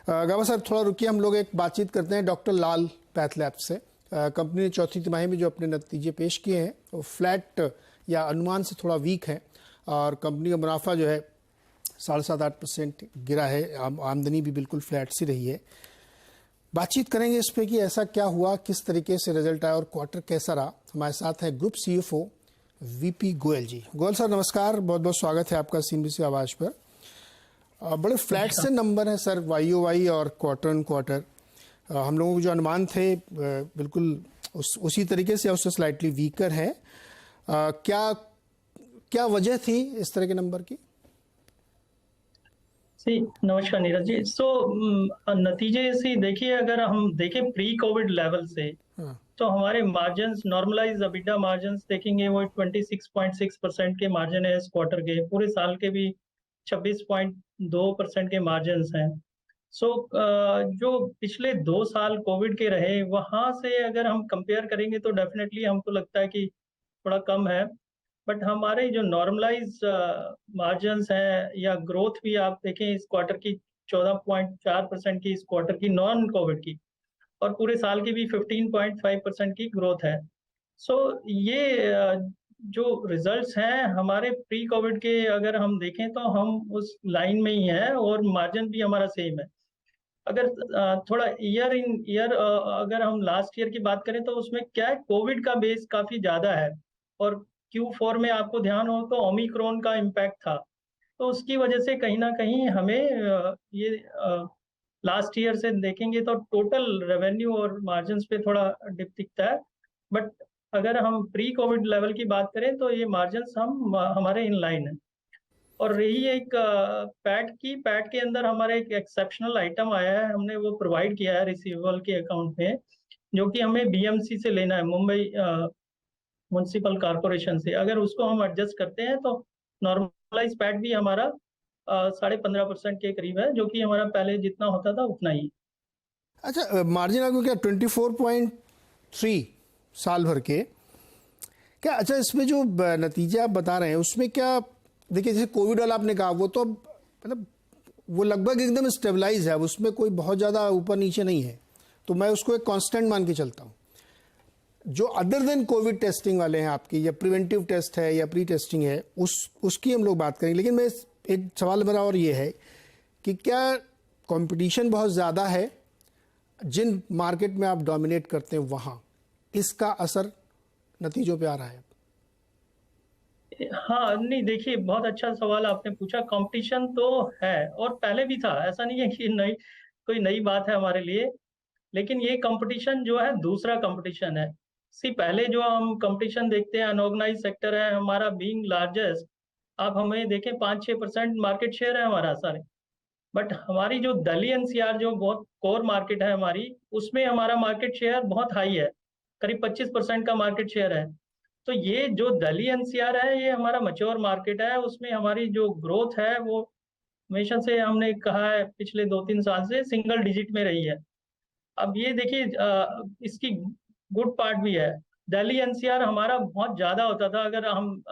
गावा साहब थोड़ा रुकिए, हम लोग एक बातचीत करते हैं डॉक्टर लाल पैथ लैब से। कंपनी ने चौथी तिमाही में जो अपने नतीजे पेश किए हैं वो फ्लैट या अनुमान से थोड़ा वीक है और कंपनी का मुनाफा जो है 7.5-8% गिरा है। आमदनी भी बिल्कुल फ्लैट सी रही है। बातचीत करेंगे इस पे कि ऐसा क्या हुआ, किस तरीके से रिजल्ट आया और क्वार्टर कैसा रहा। हमारे साथ है ग्रुप CFO VP गोयल जी। गोयल सर नमस्कार, बहुत बहुत स्वागत है आपका CNBC आवाज पर। बड़े फ्लैट से नंबर है सर, YOY और क्वार्टर ऑन क्वार्टर। हम लोगों के जो अनुमान थे बिल्कुल उसी तरीके से, उससे स्लाइटली वीकर है। क्या क्या वजह थी इस तरह के नंबर की? नमस्कार नीरज जी। नतीजे से देखिए, अगर हम देखें प्री कोविड लेवल से, तो हमारे मार्जिन्स, नॉर्मलाइज EBITDA मार्जिन्स देखेंगे वो 26.6% के मार्जिन है इस क्वार्टर के। पूरे साल के भी 26.2% के मार्जिन्स हैं। जो पिछले 2 साल कोविड के रहे, वहां से अगर हम कंपेयर करेंगे तो डेफिनेटली हमको लगता है कि थोड़ा कम है। बट हमारे जो नॉर्मलाइज मार्जिन्स हैं या ग्रोथ भी आप देखें इस क्वार्टर की 14.4% की, इस क्वार्टर की नॉन कोविड की, और पूरे साल की भी 15.5% की ग्रोथ है। ये जो रिजल्ट्स हैं हमारे प्री कोविड के, अगर हम देखें तो हम उस लाइन में ही हैं और मार्जिन भी हमारा सेम है। अगर थोड़ा ईयर इन ईयर अगर हम लास्ट ईयर की बात करें तो उसमें क्या है, कोविड का बेस काफी ज्यादा है और Q4 में आपको ध्यान हो तो ओमिक्रॉन का इम्पैक्ट था। तो उसकी वजह से कहीं ना कहीं हमें ये लास्ट ईयर से देखेंगे तो टोटल रेवेन्यू और मार्जिन्स पे थोड़ा डिप दिखता है। बट अगर हम प्री कोविड लेवल की बात करें तो ये मार्जिन्स हमारे इन लाइन है। और रही एक पैट के अंदर हमारे एक एक्सेप्शनल आइटम आया है, हमने वो प्रोवाइड किया है रिसीवेबल के अकाउंट में, जो कि हमें BMC से लेना है, मुंबई म्युनिसिपल कॉरपोरेशन से। अगर उसको हम एडजस्ट करते हैं तो नॉर्मलाइज पैट भी हमारा 15.5% के करीब है, जो कि हमारा पहले जितना होता था उतना ही। अच्छा, मार्जिन आपको क्या 24.3 साल भर के क्या? अच्छा, इसमें जो नतीजे आप बता रहे हैं उसमें क्या, देखिए जैसे कोविड वाला आपने कहा, वो तो मतलब वो लगभग एकदम स्टेबलाइज है, उसमें कोई बहुत ज़्यादा ऊपर नीचे नहीं है, तो मैं उसको एक कांस्टेंट मान के चलता हूँ। जो अदर देन कोविड टेस्टिंग वाले हैं आपकी, या प्रिवेंटिव टेस्ट है या प्री टेस्टिंग है, उसकी हम लोग बात करेंगे। लेकिन मैं एक सवाल मेरा और ये है कि क्या कंपटीशन बहुत ज़्यादा है जिन मार्केट में आप डोमिनेट करते हैं, वहाँ इसका असर नतीजों पे आ रहा है? हाँ, नहीं देखिए, बहुत अच्छा सवाल आपने पूछा। कंपटीशन तो है और पहले भी था, ऐसा नहीं है कि कोई नई बात है हमारे लिए। लेकिन ये कंपटीशन जो है दूसरा कंपटीशन है। पहले जो हम कंपटीशन देखते हैं, अनऑर्गेनाइज सेक्टर है हमारा बीइंग लार्जेस्ट, आप हमें देखें 5-6% मार्केट शेयर है हमारा सारे। बट हमारी जो दिल्ली NCR जो बहुत कोर मार्केट है हमारी, उसमें हमारा मार्केट शेयर बहुत हाई है, करीब 25% का मार्केट शेयर है। तो ये जो दिल्ली NCR है, ये हमारा मैच्योर मार्केट है, उसमें हमारी जो ग्रोथ है वो हमेशा से, हमने कहा है पिछले 2-3 साल से सिंगल डिजिट में रही है। अब ये देखिए, इसकी गुड पार्ट भी है। दिल्ली NCR हमारा बहुत ज्यादा होता था। अगर हम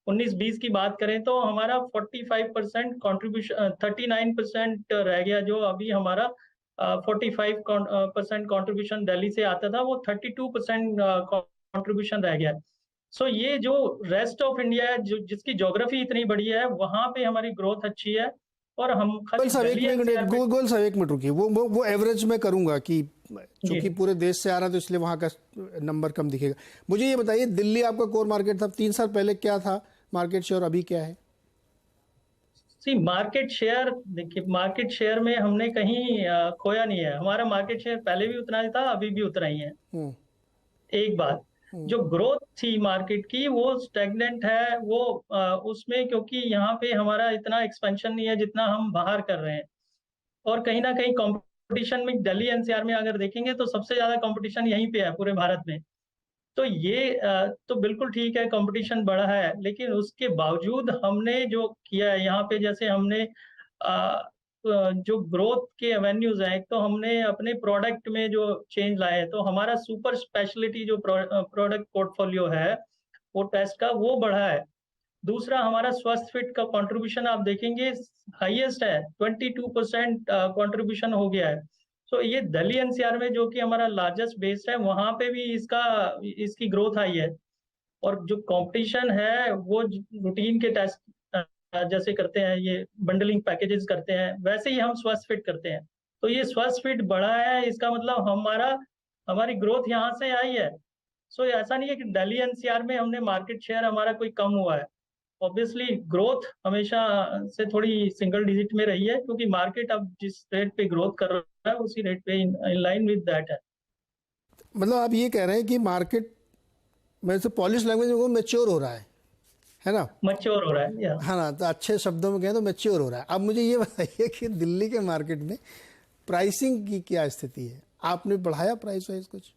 19-20 की बात करें तो हमारा 45% कॉन्ट्रीब्यूशन, 39% रह गया। जो अभी हमारा 45% कॉन्ट्रीब्यूशन दिल्ली से आता था, वो 32% कॉन्ट्रीब्यूशन रह गया। ये जो रेस्ट ऑफ इंडिया है, जो जिसकी ज्योग्राफी इतनी बड़ी है, वहां पे हमारी ग्रोथ अच्छी है। और हम गोल साहब एक मिनट रुकिए, वो एवरेज में करूंगा कि चूंकि पूरे देश से आ रहा है तो इसलिए वहां का नंबर कम दिखेगा। मुझे ये बताइए, दिल्ली आपका कोर मार्केट था, 3 साल पहले क्या था मार्केट शेयर, अभी क्या है? मार्केट शेयर देखिए, मार्केट शेयर में हमने कहीं खोया नहीं है। हमारा मार्केट शेयर पहले भी उतना ही था, अभी भी उतना ही है। एक बात, जो ग्रोथ थी मार्केट की वो स्टैग्नेंट है, वो उसमें, क्योंकि यहाँ पे हमारा इतना एक्सपेंशन नहीं है जितना हम बाहर कर रहे हैं। और कहीं ना कहीं कंपटीशन में दिल्ली NCR में अगर देखेंगे तो सबसे ज्यादा कंपटीशन यहीं पे है पूरे भारत में। तो ये तो बिल्कुल ठीक है, कंपटीशन बढ़ा है, लेकिन उसके बावजूद हमने जो किया है यहाँ पे, जैसे हमने जो ग्रोथ के एवेन्यूज हैं, एक तो हमने अपने प्रोडक्ट में जो चेंज लाए हैं, तो हमारा सुपर स्पेशलिटी जो प्रोडक्ट पोर्टफोलियो है वो टेस्ट का, वो बढ़ा है। दूसरा हमारा स्वस्थ फिट का कंट्रीब्यूशन आप देखेंगे हाईएस्ट है, 22% कंट्रीब्यूशन हो गया है। सो ये दिल्ली एनसीआर में जो कि हमारा लार्जेस्ट बेस है, वहां पे भी इसकी ग्रोथ आई है। और जो कंपटीशन है वो रूटीन के टेस्ट जैसे करते हैं, ये बंडलिंग पैकेजेस करते हैं, वैसे ही हम स्वस्थ फिट करते हैं। तो ये स्वस्थ फिट बढ़ा है, इसका मतलब हमारी ग्रोथ यहाँ से आई है। सो ऐसा नहीं है कि दिल्ली एनसीआर में हमने मार्केट शेयर हमारा कोई कम हुआ है। ऑब्वियसली ग्रोथ हमेशा से थोड़ी सिंगल डिजिट में रही है, क्योंकि मार्केट अब जिस रेट पे ग्रोथ कर रहा है उसी रेट पे इन लाइन विद दैट है। मतलब आप ये कह रहे हैं कि मार्केट, मैं तो पॉलिश लैंग्वेज में कहूँ, मैच्योर हो रहा है ना? मैच्योर हो रहा है या हाँ ना, तो अच्छे शब्दों में कहें तो मैच्योर हो रहा है। अब मुझे ये बताइए कि दिल्ली के मार्केट में प्राइसिंग की क्या स्थिति है? आपने बढ़ाया प्राइस वाइज कुछ?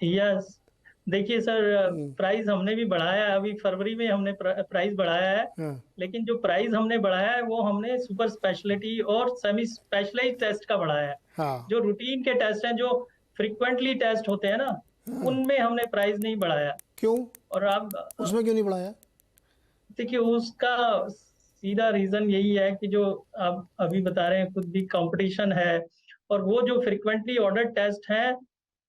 यस, देखिए सर, प्राइस हमने भी बढ़ाया है। अभी फरवरी में हमने प्राइस बढ़ाया है। हाँ लेकिन जो प्राइस हमने बढ़ाया है वो हमने सुपर स्पेशलिटी और सेमी स्पेशलाइज टेस्ट का बढ़ाया है। हाँ। जो रूटीन के टेस्ट हैं, जो फ्रिक्वेंटली टेस्ट होते हैं ना, उनमें हमने प्राइस नहीं बढ़ाया। क्यों? और आप उसमें क्यों नहीं बढ़ाया? देखिए, उसका सीधा रीजन यही है कि जो आप अभी बता रहे हैं, खुद भी कंपटीशन है। और वो जो फ्रिक्वेंटली ऑर्डर टेस्ट है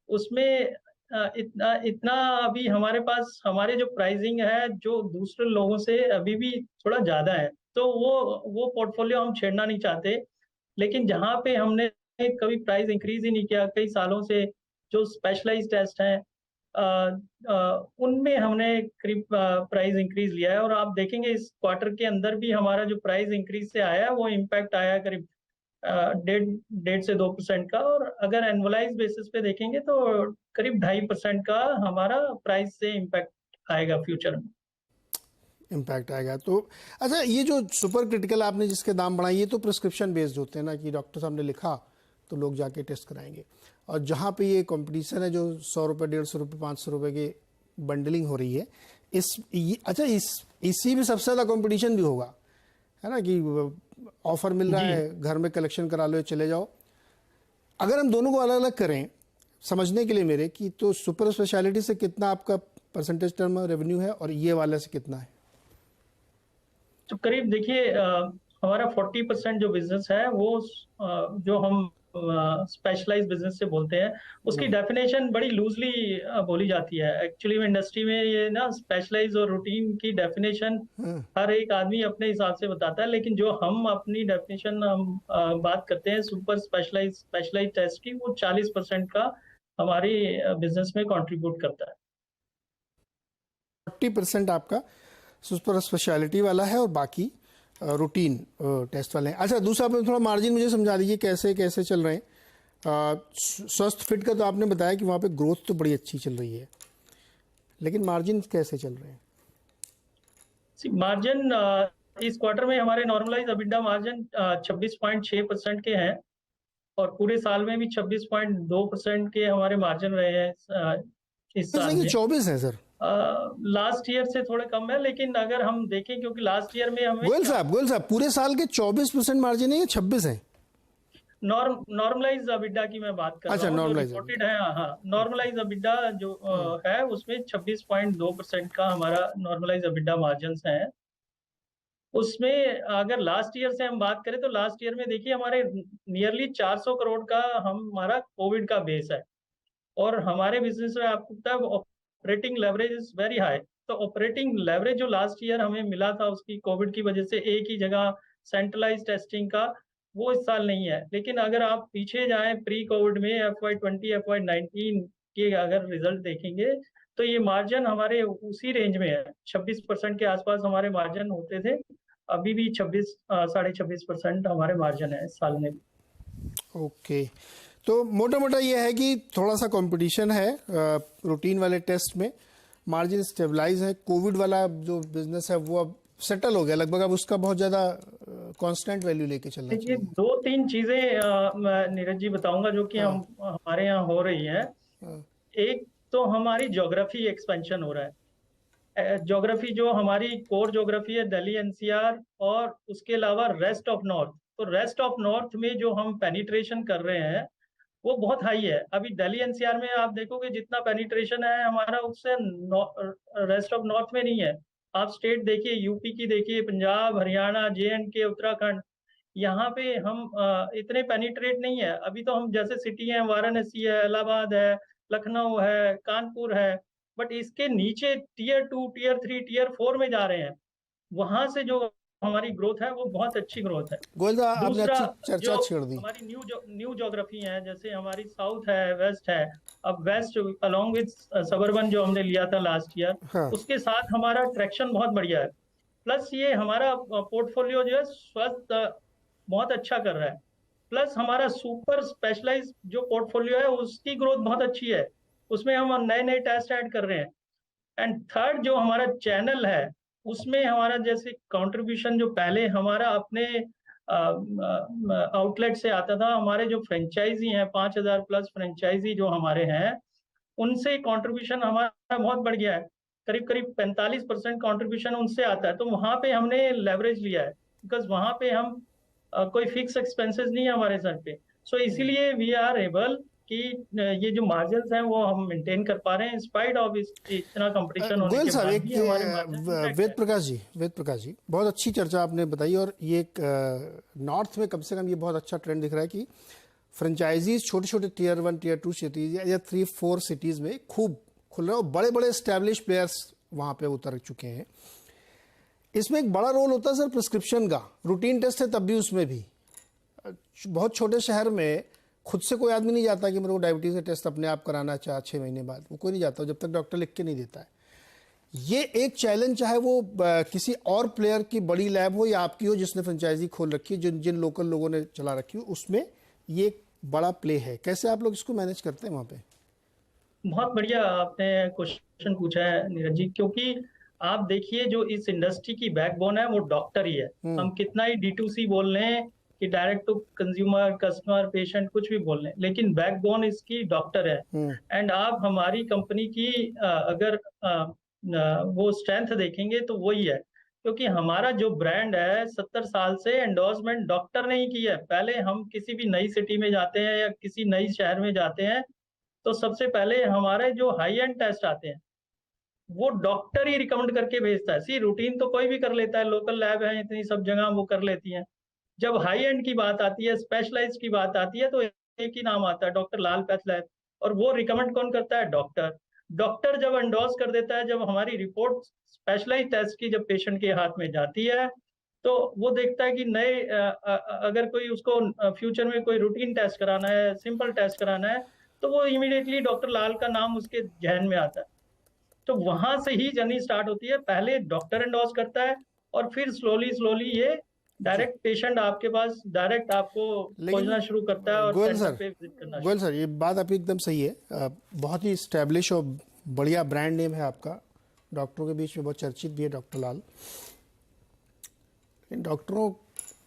उसमें इतना इतना अभी हमारे पास, हमारे जो प्राइसिंग है जो दूसरे लोगों से अभी भी थोड़ा ज्यादा है। तो वो पोर्टफोलियो हम छेड़ना नहीं चाहते। लेकिन जहाँ पे हमने कभी प्राइस इंक्रीज ही नहीं किया कई सालों से, जो स्पेशलाइज टेस्ट हैं, उनमें हमने करीब प्राइस इंक्रीज लिया है। और आप देखेंगे इस क्वार्टर के अंदर भी हमारा जो प्राइस इंक्रीज से आया है वो इम्पैक्ट आया है करीब 1.5 से 2% का। और अगर एनुअलाइज बेसिस पे देखेंगे तो करीब 2.5% का हमारा प्राइस से इम्पैक्ट आएगा फ्यूचर में। इम्पैक्ट आएगा तो। अच्छा, ये जो सुपर क्रिटिकल आपने जिसके दाम बढ़ाए, ये तो प्रिस्क्रिप्शन बेस्ड होते हैं ना, कि डॉक्टर साहब ने लिखा तो लोग जाके टेस्ट कराएंगे। और जहाँ पे ये कंपटीशन है, जो 100 रुपये, 150 रुपये, 500 रुपये की बंडलिंग हो रही है, अच्छा, इसी में सबसे ज़्यादा कंपटीशन भी होगा, है ना? कि ऑफर मिल रहा जी, है, घर में कलेक्शन करा लो, चले जाओ। अगर हम दोनों को अलग अलग करें समझने के लिए मेरे, कि तो सुपर स्पेशलिटी से कितना आपका परसेंटेज टर्म रेवेन्यू है और ये वाले से कितना है? तो करीब देखिए, हमारा 40% जो बिजनेस है वो जो हम स्पेशलाइज बिजनेस से बोलते हैं, उसकी डेफिनेशन बड़ी लूजली बोली जाती है। एक्चुअली में इंडस्ट्री में ये ना स्पेशलाइज और रूटीन की डेफिनेशन हर एक आदमी अपने हिसाब से बताता है। लेकिन जो हम अपनी डेफिनेशन हम बात करते हैं सुपर स्पेशलाइज टेस्ट की, वो 40% का हमारी बिजनेस में कंट्रीब्यूट करता है। 40% आपका सुपर स्पेशलिटी वाला है और बाकी रूटीन टेस्ट वाले हैं। अच्छा, दूसरा आप थोड़ा मार्जिन मुझे समझा दीजिए, कैसे कैसे चल रहे हैं? स्वस्थ फिट का तो आपने बताया कि वहाँ पे ग्रोथ तो बड़ी अच्छी चल रही है, लेकिन मार्जिन कैसे चल रहे हैं? मार्जिन इस क्वार्टर में हमारे नॉर्मलाइज अबिडा मार्जिन 26.6% के हैं। और पूरे साल में भी 26.2% के हमारे मार्जिन रहे हैं इस साल कि में। 24 है सर? लास्ट ईयर से थोड़े कम है, लेकिन अगर हम देखें, क्योंकि लास्ट ईयर में हमें गोयल साहब, पूरे साल के 24% मार्जिन है या 26 है? नॉर्मलाइज अबिडा की मैं बात कर रहा अच्छा, हूँ, जो नॉर्मलाइज। रिपोर्टेड है। हाँ, नॉर्मलाइज अबिडा जो है उसमें 26.2% का हमारा नॉर्मलाइज अबिडा मार्जिन है। उसमें अगर लास्ट ईयर से हम बात करें तो लास्ट ईयर में देखिए हमारे नियरली 400 करोड़ का हमारा कोविड का बेस है। और हमारे बिजनेस में आपको पता है operating leverage is very high. तो ऑपरेटिंग लेवरेज जो लास्ट ईयर हमें मिला था उसकी कोविड की वजह से एक ही जगह सेंट्रलाइज टेस्टिंग का, वो इस साल नहीं है। लेकिन अगर आप पीछे जाएं प्री कोविड में FY20 FY19 के अगर रिजल्ट देखेंगे तो ये मार्जिन हमारे उसी रेंज में है, 26% के आसपास हमारे मार्जिन होते थे। अभी भी 26 साढ़े 26% हमारे मार्जिन है इस साल में। ओके, तो मोटा मोटा ये है कि थोड़ा सा कंपटीशन है रूटीन वाले टेस्ट में, मार्जिन स्टेबलाइज है। कोविड वाला जो बिजनेस है वो अब सेटल हो गया लगभग, अब उसका बहुत ज़्यादा कांस्टेंट वैल्यू लेके चलना देखिए, चाहिए। 2-3 चीजें मैं नीरज जी बताऊंगा जो कि हाँ। हम हमारे यहाँ हो रही है। हाँ। एक तो हमारी ज्योग्राफी एक्सपेंशन हो रहा है। ज्योग्राफी जो हमारी कोर ज्योग्राफी है दिल्ली एनसीआर, और उसके अलावा रेस्ट ऑफ नॉर्थ। तो रेस्ट ऑफ नॉर्थ में जो हम पेनिट्रेशन कर रहे हैं वो बहुत हाई है। अभी दिल्ली एनसीआर में आप देखोगे जितना पेनिट्रेशन है हमारा, उससे रेस्ट ऑफ नॉर्थ में नहीं है। आप स्टेट देखिए, यूपी की देखिए, पंजाब, हरियाणा, जे-एंड-के, उत्तराखंड, यहाँ पे हम इतने पेनिट्रेट नहीं है। अभी तो हम जैसे सिटी हैं, वाराणसी है, इलाहाबाद है, लखनऊ है, कानपुर है, बट इसके नीचे टियर 2, टियर 3, टियर 4 में जा रहे हैं। वहां से जो हमारी ग्रोथ है वो बहुत अच्छी ग्रोथ है। गोयल साहब आपने दूसरा, अच्छी जो चर्चा छेड़ दी। हमारी न्यू ज्योग्राफी है, जैसे हमारी साउथ है, वेस्ट है। अब वेस्ट अलोंग विद सबर्बन जो हमने लिया था लास्ट ईयर, हाँ, उसके साथ हमारा ट्रैक्शन बहुत बढ़िया है। प्लस ये हमारा पोर्टफोलियो जो है स्वस्थ बहुत अच्छा कर रहा है। प्लस हमारा सुपर स्पेशलाइज जो पोर्टफोलियो है उसकी ग्रोथ बहुत अच्छी है, उसमें हम नए नए टेस्ट ऐड कर रहे हैं। एंड थर्ड, जो हमारा चैनल है उसमें हमारा जैसे कंट्रीब्यूशन जो पहले हमारा अपने आउटलेट से आता था, हमारे जो फ्रेंचाइजी हैं 5,000 प्लस फ्रेंचाइजी जो हमारे हैं, उनसे कंट्रीब्यूशन हमारा बहुत बढ़ गया है। करीब करीब 45% कंट्रीब्यूशन उनसे आता है। तो वहां पे हमने लेवरेज लिया है, बिकॉज वहां पे हम कोई फिक्स एक्सपेंसेस नहीं है हमारे सर पे। सो इसीलिए वी आर एबल कि ये जो मार्जिन हैं वो हम मेंटेन कर पा रहे हैं, इंस्पाइट ऑफ इतना कंपटीशन होने गोयल के साहब बाद एक भी हमारे मार्जिन इंटैक्ट है। वेद प्रकाश जी बहुत अच्छी चर्चा आपने बताई, और ये एक नॉर्थ में कम से कम ये बहुत अच्छा ट्रेंड दिख रहा है कि फ्रेंचाइजीज छोटे छोटे टियर 1 टियर 2 सिटीज या 3-4 सिटीज में खूब खुल रहे हैं, और बड़े बड़े स्टैब्लिश प्लेयर्स वहाँ पे उतर चुके हैं। इसमें एक बड़ा रोल होता है सर प्रिस्क्रिप्शन का, रूटीन टेस्ट है तब भी उसमें भी बहुत छोटे शहर में खुद से कोई आदमी नहीं जाता कि मेरे को डायबिटीज़ का टेस्ट अपने आप कराना है 4-6 महीने बाद, वो कोई नहीं जाता जब तक डॉक्टर लिख के नहीं देता है। ये एक चैलेंज, चाहे वो किसी और प्लेयर की बड़ी लैब हो या आपकी हो जिसने फ्रेंचाइजी खोल रखी है, जिन जिन लोकल लोगों ने चला रखी हो, उसमें ये एक बड़ा प्ले है। कैसे आप लोग इसको मैनेज करते हैं वहाँ पे? बहुत बढ़िया आपने क्वेश्चन पूछा है नीरज जी, क्योंकि आप देखिए जो इस इंडस्ट्री की बैकबोन है वो डॉक्टर ही है। हम कितना ही D2C बोल लें कि direct to consumer, customer, patient, कुछ भी बोल लें, लेकिन बैकबोन इसकी डॉक्टर है। एंड आप हमारी कंपनी की अगर वो स्ट्रेंथ देखेंगे तो वही है, क्योंकि हमारा जो ब्रांड है 70 साल से एंडोर्समेंट डॉक्टर ने ही की है। पहले हम किसी भी नई सिटी में जाते हैं या किसी नई शहर में जाते हैं तो सबसे पहले हमारे जो हाई एंड टेस्ट आते हैं वो डॉक्टर ही रिकमेंड करके भेजता है। सी रूटीन तो कोई भी कर लेता है, लोकल लैब है इतनी सब जगह वो कर लेती हैं। जब हाई एंड की बात आती है, स्पेशलाइज की बात आती है, तो एक ही नाम आता है, डॉक्टर लाल पैथ लैब। और वो रिकमेंड कौन करता है? डॉक्टर। डॉक्टर जब एंडोर्स कर देता है, जब हमारी रिपोर्ट स्पेशलाइज टेस्ट की जब पेशेंट के हाथ में जाती है, तो वो देखता है कि नए अगर कोई उसको फ्यूचर में कोई रूटीन टेस्ट कराना है, सिंपल टेस्ट कराना है, तो वो इमीडिएटली डॉक्टर लाल का नाम उसके जहन में आता है। तो वहां से ही जर्नी स्टार्ट होती है। पहले डॉक्टर एंडोर्स करता है और फिर स्लोली स्लोली ये डायरेक्ट पेशेंट आपके पास डायरेक्ट आपको लेकिन खोजना शुरू करता है और गोयल सेंटर सर पे विजिट करना गोयल सर ये बात आपकी एकदम सही है। बहुत ही स्टैब्लिश और बढ़िया ब्रांड नेम है आपका, डॉक्टरों के बीच में बहुत चर्चित भी है डॉक्टर लाल। इन डॉक्टरों,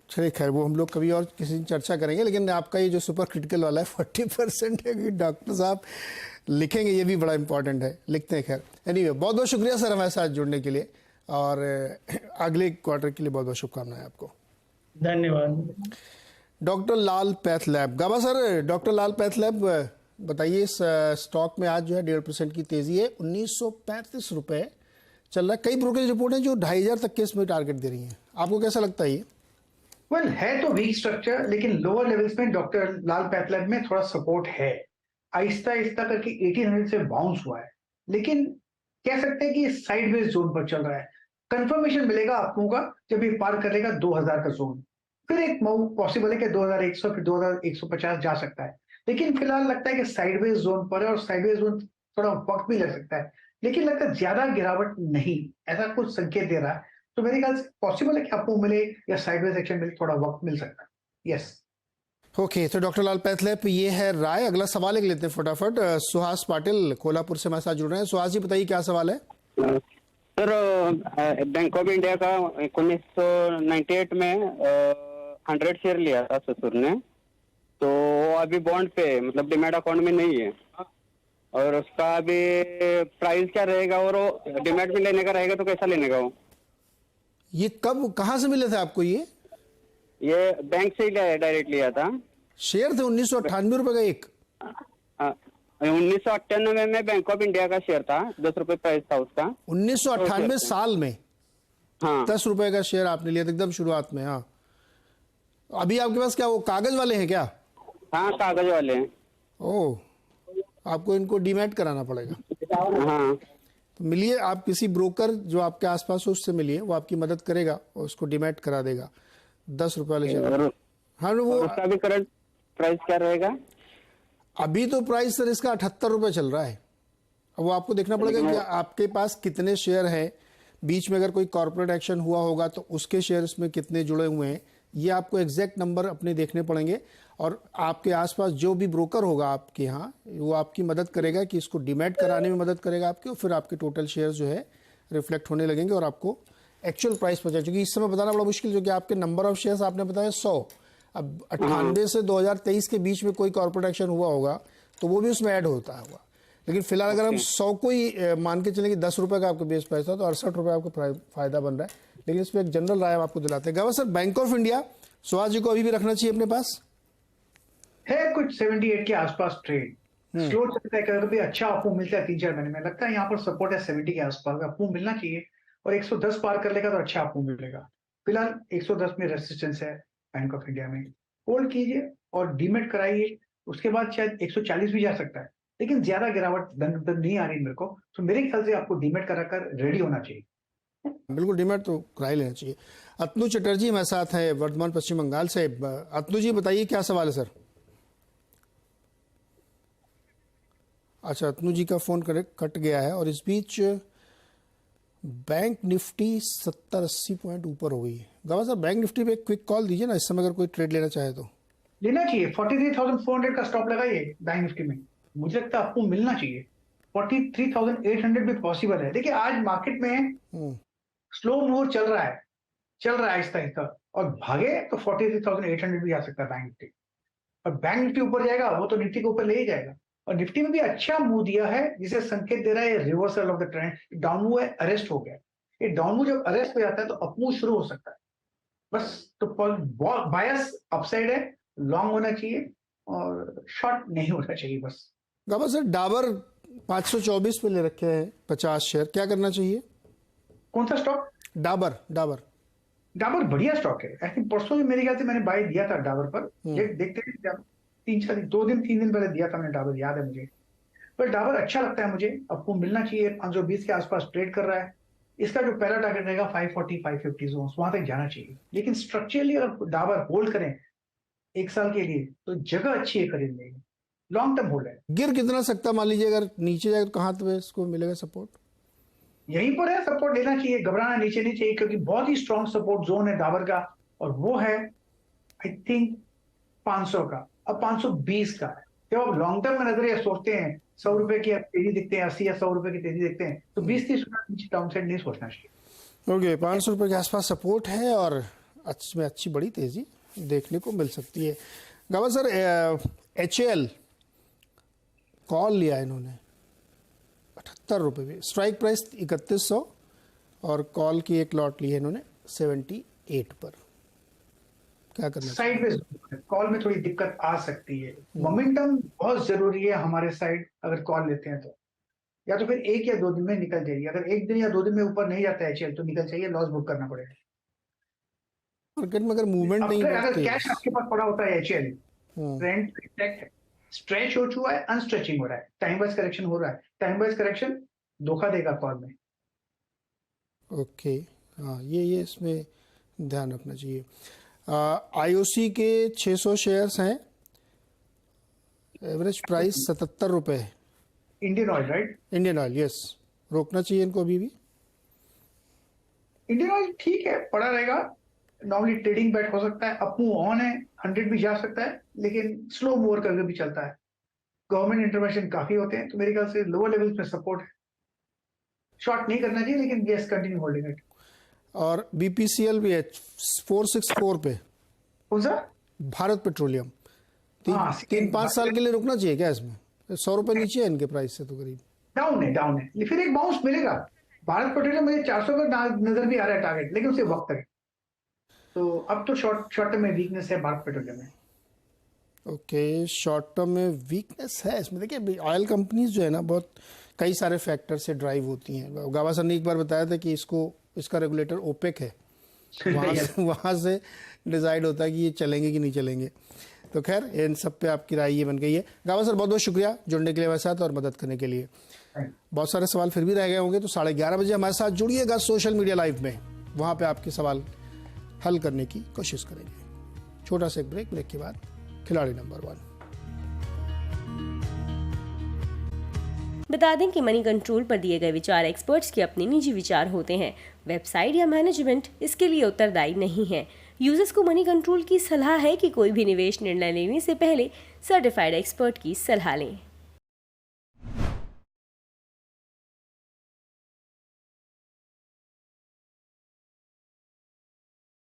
चलिए खैर वो हम लोग कभी और किसी दिन चर्चा करेंगे, लेकिन आपका ये जो सुपर क्रिटिकल वाला है 40% है कि डॉक्टर साहब लिखेंगे, ये भी बड़ा इंपॉर्टेंट है, लिखते हैं। खैर एनीवे, बहुत बहुत शुक्रिया सर हमारे साथ जुड़ने के लिए, और अगले क्वार्टर के लिए बहुत बहुत शुभकामनाएं आपको। धन्यवाद। डॉक्टर लाल पैथ लैब, गाबा सर, डॉक्टर लाल पैथ लैब बताइए, इस स्टॉक में आज जो है 1.5% की तेजी है, 1935 रुपये चल रहा है। कई ब्रोकरेज रिपोर्ट हैं जो 2,500 तक के इसमें टारगेट दे रही हैं, आपको कैसा लगता है ये? वेल है तो वीक स्ट्रक्चर, लेकिन लोअर लेवल्स में डॉक्टर लाल पैथ लैब में थोड़ा सपोर्ट है। आहिस्ता आहिस्ता करके 1800 से बाउंस हुआ है, लेकिन कह सकते हैं कि साइडवेज जोन पर चल रहा है। कंफर्मेशन मिलेगा आप लोगों का जब ये पार करेगा 2000 का जोन, फिर एक पॉसिबल है कि 2100 फिर 2150 जा सकता है, लेकिन फिलहाल लगता है कि साइडवेज जोन पर है, और साइडवेज जोन थोड़ा वक्त भी लग सकता है, लेकिन लगता है ज्यादा गिरावट नहीं, ऐसा कुछ संकेत दे रहा है। तो मेरे ख्याल से पॉसिबल है कि आपको मिले या साइडवेज एक्शन मिले, थोड़ा वक्त मिल सकता है। यस ओके, तो डॉक्टर लाल पैथ लैब ये है राय। अगला सवाल एक लेते हैं फटाफट। सुहास पाटिल कोल्हापुर से हमारे साथ जुड़ रहे हैं। सुहास जी बताइए क्या सवाल है? सर, बैंक ऑफ इंडिया का 1998 में 100 शेयर लिया था ससुर ने, तो अभी बॉन्ड पे मतलब डिमैट अकाउंट में नहीं है, और उसका अभी प्राइस क्या रहेगा, और वो डिमैट में लेने का रहेगा तो कैसा लेने का? वो ये कब कहाँ से मिले थे आपको ये बैंक से ही डायरेक्ट लिया था। शेयर थे 1998 रुपए का एक? 1998 में बैंक ऑफ इंडिया का शेयर था, 10 रुपए प्राइस था उसका। 1998 साल में हाँ 10 रुपए का शेयर आपने लिया था एकदम शुरुआत में। हाँ, अभी आपके पास क्या वो कागज वाले हैं क्या? हाँ कागज वाले हैं। ओह, आपको इनको डीमैट कराना पड़ेगा। हाँ तो मिलिए, आप किसी ब्रोकर जो आपके आसपास हो उससे मिलिए, वो आपकी मदद करेगा और उसको डीमैट करा देगा 10 रुपए वाले शेयर। और हाँ, वो उसका भी करंट प्राइस क्या रहेगा? अभी तो प्राइस सर इसका 78 रुपए चल रहा है। अब वो आपको देखना पड़ेगा कि आपके पास कितने शेयर हैं, बीच में अगर कोई कॉर्पोरेट एक्शन हुआ होगा तो उसके शेयर इसमें कितने जुड़े हुए हैं, ये आपको एग्जैक्ट नंबर अपने देखने पड़ेंगे। और आपके आसपास जो भी ब्रोकर होगा आपके यहाँ, वो आपकी मदद करेगा कि इसको डीमैट कराने में मदद करेगा आपके, और फिर आपके टोटल शेयर जो है रिफ्लेक्ट होने लगेंगे और आपको एक्चुअल प्राइस पता चलेगा। क्योंकि इस समय बताना बड़ा मुश्किल, जो कि आपके नंबर ऑफ शेयर्स आपने बताया 100, अब 98 से 2023 के बीच में कोई कॉर्पोरेट एक्शन हुआ होगा तो वो भी उसमें ऐड होता होगा। लेकिन फिलहाल अगर हम 100 को ही मान के चलेंगे, 10 रुपए का आपका बेस प्राइस था, तो 68 रुपए आपको फायदा बन रहा है। लेकिन इसमें एक जनरल राय हम आपको दिलाते हैं। Governor sir, bank of India Suhas ji को अभी भी रखना चाहिए अपने पास? है कुछ 78 के आसपास ट्रेड स्लो चलता है, कभी अच्छा अप मिलता है 3-4 महीने में, लगता है यहाँ पर सपोर्ट है 70 के आसपास, अप मिलना चाहिए और 110 पार कर लेगा तो अच्छा अप मिलेगा। फिलहाल 110 में रेसिस्टेंस है बैंक ऑफ इंडिया में, होल्ड कीजिए और डीमेट कराइए, उसके बाद शायद 140 भी जा सकता है, लेकिन ज्यादा गिरावट दंड नहीं आ रही मेरे को, तो मेरे ख्याल से आपको डीमेट कराकर रेडी होना चाहिए। बिल्कुल, डीमैट तो करा ही लेना चाहिए। अतनु चटर्जी हमारे साथ है वर्धमान पश्चिम बंगाल से। अतनु जी बताइए क्या सवाल है सर? अच्छा, अतनु जी का फोन कट गया है और इस बीच बैंक निफ्टी 70-80 पॉइंट ऊपर हो गई है। गवा सर, बैंक निफ्टी पे एक क्विक कॉल दीजिए ना, इस समय अगर कोई ट्रेड लेना चाहे तो। लेना चाहिए, 43,400 का स्टॉप लगाइए बैंक निफ्टी में, मुझे लगता है आपको मिलना चाहिए। 43,800 भी पॉसिबल है। देखिए आज मार्केट में स्लो मूव चल रहा है आहिस्ता आहिस्ता, और भागे तो 43,800 भी आ सकता है बैंक निफ्टी, और बैंक निफ्टी ऊपर जाएगा वो तो निफ्टी के ऊपर ले ही जाएगा। और निफ्टी में भी अच्छा मूव दिया है, जिसे संकेत दे रहा है reversal of the trend, down move है, अरेस्ट हो गया। ये डाउन मूव जब अरेस्ट हो जाता है तो अप मूव शुरू हो सकता है, बस। तो बायस अपसाइड है, लॉन्ग होना चाहिए और शॉर्ट नहीं होना चाहिए बस। गवा सर, डाबर 524 पे ले रखे हैं 50 शेयर, क्या करना चाहिए? कौन सा स्टॉक? डाबर डाबर बढ़िया स्टॉक है। आई थिंक परसों भी मेरे ख्याल से मैंने बाय दिया था डाबर पर, देखते हैं 3 दिन पहले दिया था मैंने डाबर, याद है मुझे। पर डाबर अच्छा लगता है मुझे, आपको मिलना चाहिए। 520 के आसपास ट्रेड कर रहा है, इसका जो पहला टारगेट रहेगा 540-550 जोन, वहां तक जाना चाहिए। लेकिन स्ट्रक्चरली अगर डाबर होल्ड करें 1 साल के लिए तो जगह अच्छी है खरीदने की, लॉन्ग टर्म होल्ड है। गिर कितना सकता मान लीजिए, अगर नीचे जाए तो कहाँ पे इसको मिलेगा सपोर्ट? यहीं पर है, सपोर्ट लेना चाहिए, घबराना नीचे नहीं चाहिए, क्योंकि बहुत ही स्ट्रॉन्ग सपोर्ट जोन है डाबर का, और वो है आई थिंक 500 का, अब 520 का है। जब आप लॉन्ग टर्म में नजरिया सोचते हैं, 100 रुपए की तेजी दिखते हैं, 80 या 100 रुपए की तेजी दिखते हैं, तो 20-30 रुपए नीचे डाउन साइड नहीं सोचना चाहिए। ओके, 500 रुपए के आसपास सपोर्ट है और में अच्छी बड़ी तेजी देखने को मिल सकती है। गवा सर, HAL कॉल लिया इन्होंने 78 रुपए में, स्ट्राइक प्राइस 3100 और कॉल की एक लॉट ली है इन्होंने 78 पर, क्या करना? साइडवेज कॉल में थोड़ी दिक्कत आ सकती है, मोमेंटम बहुत जरूरी है हमारे साइड। अगर कॉल लेते हैं तो या तो फिर 1 या 2 दिन में निकल जाइए, अगर 1 दिन या 2 दिन में ऊपर नहीं जाता है HAL तो निकल जाइए, लॉस बुक करना पड़ेगा। मार्केट में अगर मूवमेंट नहीं अगर बढ़ती, कैश आपके पास पड़ा होता है HAL, ट्रेंड इंटैक्ट है, स्ट्रेच हो चुका है, अनस्ट्रेचिंग हो रहा है, टाइम वाइज करेक्शन हो रहा है, टाइम वाइज करेक्शन धोखा देगा कॉल में। ओके, हाँ, ये इसमें ध्यान रखना चाहिए। IOC के 600 शेयर्स हैं, एवरेज प्राइस 77 रुपए है। Indian oil, right? Indian oil, yes, रोकना चाहिए इनको अभी भी? इंडियन ऑयल ठीक है, पड़ा रहेगा, नॉर्मली ट्रेडिंग बैट हो सकता है, अप मूव ऑन है, 100 भी जा सकता है, लेकिन स्लो मूवर करके भी चलता है। गवर्नमेंट इंटरवेंशन काफी होते हैं, तो मेरे ख्याल से लोअर लेवल्स में सपोर्ट है, शॉर्ट नहीं करना चाहिए, लेकिन यस कंटिन्यू होल्डिंग इट। और BPCL भी है 464 पे, कौन सा? भारत पेट्रोलियम। हाँ, 3-5 साल के लिए रुकना चाहिए क्या इसमें? 100 रुपए नीचे है इनके प्राइस से तो करीब। डाउन है, फिर एक बाउंस मिलेगा। भारत पेट्रोलियम मुझे 400 का नजर भी आ रहा है टारगेट, लेकिन उसे वक्त है, तो अब तो शॉर्ट टर्म में वीकनेस है भारत पेट्रोलियम में। ओके, शॉर्ट टर्म में वीकनेस है इसमें। देखिए, ऑयल कंपनीज जो है ना, बहुत कई सारे फैक्टर से ड्राइव होती हैं। गावा सर ने एक बार बताया था कि इसको इसका रेगुलेटर ओपेक है, वहाँ से डिसाइड होता है कि ये चलेंगे कि नहीं चलेंगे। तो खैर इन सब पे आपकी राय ये बन गई है। गावा सर बहुत बहुत शुक्रिया जुड़ने के लिए हमारे साथ और मदद करने के लिए। बहुत सारे सवाल फिर भी रह गए होंगे तो 11:30 बजे हमारे साथ जुड़िएगा सोशल मीडिया लाइव में, वहाँ पे आपके सवाल हल करने की कोशिश करेंगे। छोटा सा एक ब्रेक के बाद खिलाड़ी नंबर 1। बता दें कि मनी कंट्रोल पर दिए गए विचार एक्सपर्ट्स के अपने निजी विचार होते हैं। वेबसाइट या मैनेजमेंट इसके लिए उत्तरदायी नहीं है। यूजर्स को मनी कंट्रोल की सलाह है कि कोई भी निवेश निर्णय लेने से पहले सर्टिफाइड एक्सपर्ट की सलाह लें।